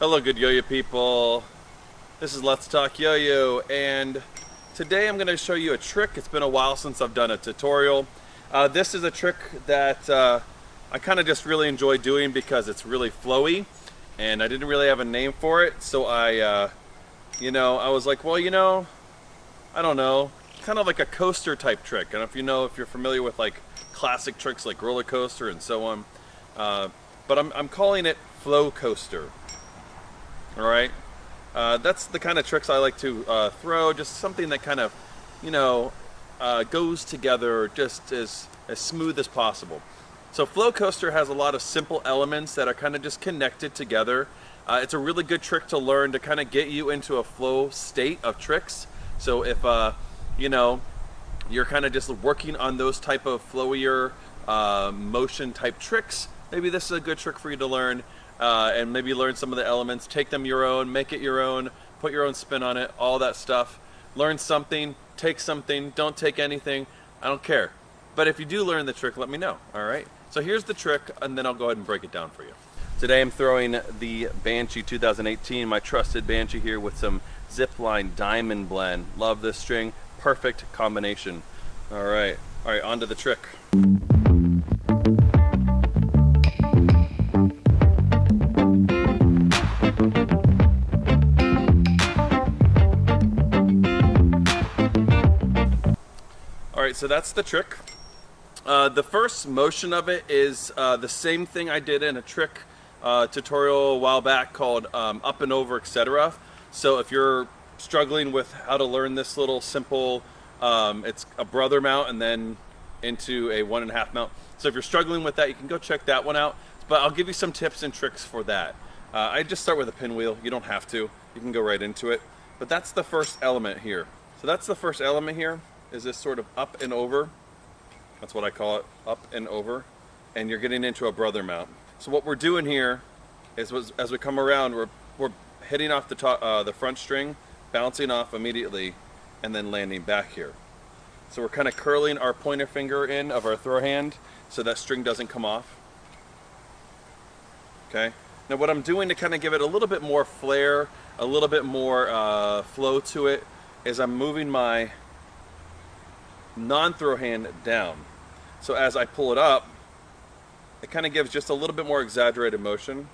Hello good yo-yo people. This is Let's Talk Yo-Yo, and today I'm going to show you a trick. It's been a while since I've done a tutorial. This is a trick that I kind of just really enjoy doing because it's really flowy, and I didn't really have a name for it, so I was like, well, I don't know, kind of like a coaster type trick. I don't know if you're familiar with like classic tricks like roller coaster and so on, but I'm calling it flow coaster. All right, that's the kind of tricks I like to throw. Just something that kind of, goes together just as smooth as possible. So flow coaster has a lot of simple elements that are kind of just connected together. It's a really good trick to learn to kind of get you into a flow state of tricks. So if you're kind of just working on those type of flowier motion type tricks, maybe this is a good trick for you to learn. And maybe learn some of the elements, take them your own, make it your own, put your own spin on it, all that stuff. Learn something, take something, don't take anything, I don't care. But if you do learn the trick, let me know, all right? So here's the trick, and then I'll go ahead and break it down for you. Today I'm throwing the Banshee 2018, my trusted Banshee here with some ZipLine Diamond Blend. Love this string, perfect combination. All right, on to the trick. Alright, so that's the trick. The first motion of it is the same thing I did in a trick tutorial a while back called up and over, etc. So if you're struggling with how to learn this little simple, it's a brother mount and then into a 1.5 mount. So if you're struggling with that, you can go check that one out. But I'll give you some tips and tricks for that. I just start with a pinwheel. You don't have to. You can go right into it. But that's the first element here. So that's the first element here. Is this sort of up and over. That's what I call it, up and over. And you're getting into a brother mount. So what we're doing here is as we come around, we're hitting off the top, the front string, bouncing off immediately, and then landing back here. So we're kind of curling our pointer finger in of our throw hand so that string doesn't come off. Okay. Now what I'm doing to kind of give it a little bit more flair, a little bit more flow to it, is I'm moving my non-throw hand down. So as I pull it up, it kind of gives just a little bit more exaggerated motion.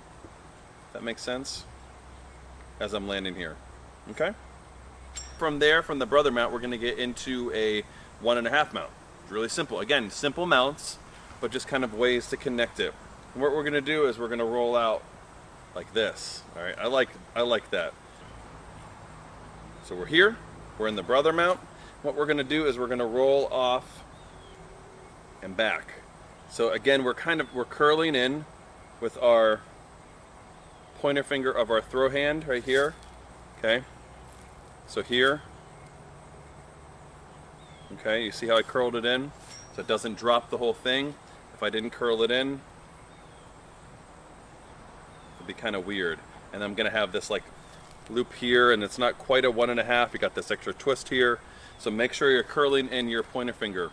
That makes sense? As I'm landing here. Okay? From there, from the brother mount, we're going to get into a 1.5 mount. It's really simple. Again, simple mounts, but just kind of ways to connect it. And what we're going to do is we're going to roll out like this. All right? I like that. So we're here. We're in the brother mount. What we're going to do is we're going to roll off and back. So again, we're curling in with our pointer finger of our throw hand right here. Okay. So here. Okay, you see how I curled it in? So it doesn't drop the whole thing. If I didn't curl it in, it'd be kind of weird. And I'm going to have this like loop here, and it's not quite a 1.5. You got this extra twist here. So make sure you're curling in your pointer finger.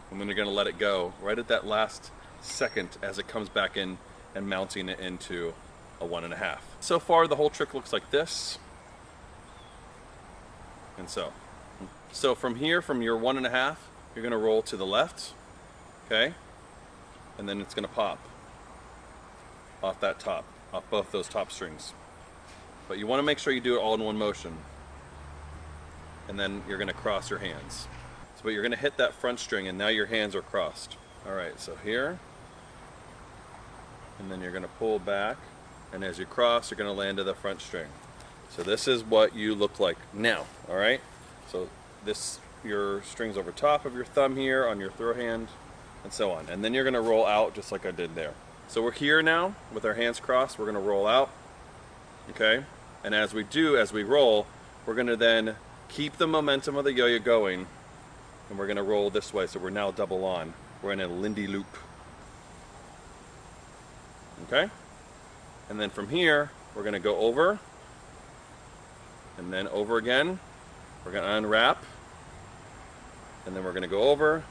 And then you're going to let it go right at that last second as it comes back in and mounting it into a 1.5. So far the whole trick looks like this. And so from here, from your 1.5, you're going to roll to the left. Okay? And then it's going to pop off that top, off both those top strings. But you want to make sure you do it all in one motion. And then you're going to cross your hands. So you're going to hit that front string, and now your hands are crossed. All right, so here, and then you're going to pull back, and as you cross, you're going to land to the front string. So this is what you look like now. All right, so your string's over top of your thumb here on your throw hand, and so on. And then you're going to roll out just like I did there. So we're here now with our hands crossed. We're going to roll out. Okay, and as we roll, we're going to then keep the momentum of the yo-yo going, and we're going to roll this way. So we're now double on. We're in a Lindy loop. Okay? And then from here, we're going to go over, and then over again. We're going to unwrap, and then we're going to go over,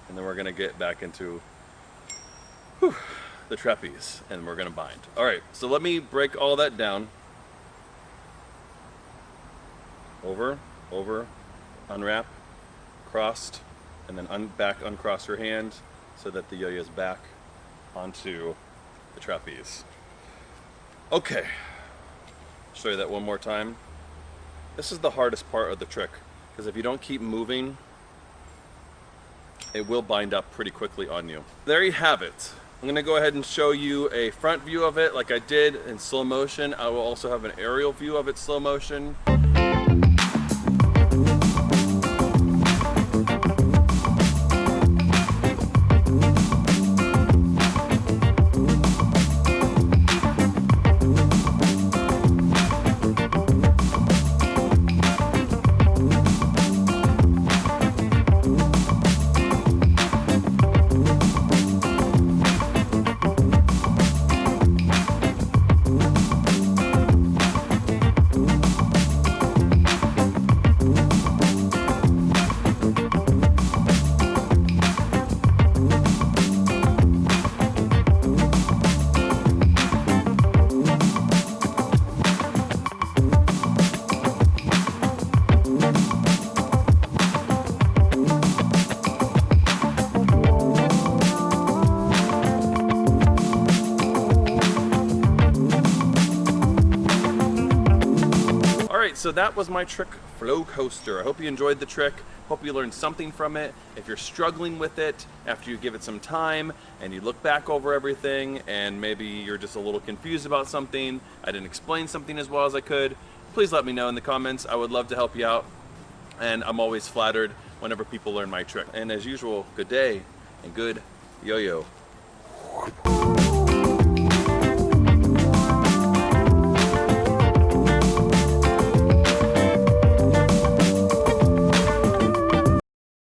and then we're going to get back into the trapeze and we're gonna bind. All right, so let me break all that down. Over, over, unwrap, crossed, and then back uncross your hand so that the yo-yo is back onto the trapeze. Okay, show you that one more time. This is the hardest part of the trick, because if you don't keep moving, it will bind up pretty quickly on you. There you have it. I'm gonna go ahead and show you a front view of it like I did in slow motion. I will also have an aerial view of it slow motion. So that was my trick flow coaster. I hope you enjoyed the trick. Hope you learned something from it. If you're struggling with it after you give it some time and you look back over everything and maybe you're just a little confused about something, I didn't explain something as well as I could, please let me know in the comments. I would love to help you out, and I'm always flattered whenever people learn my trick. And as usual, good day and good yo-yo.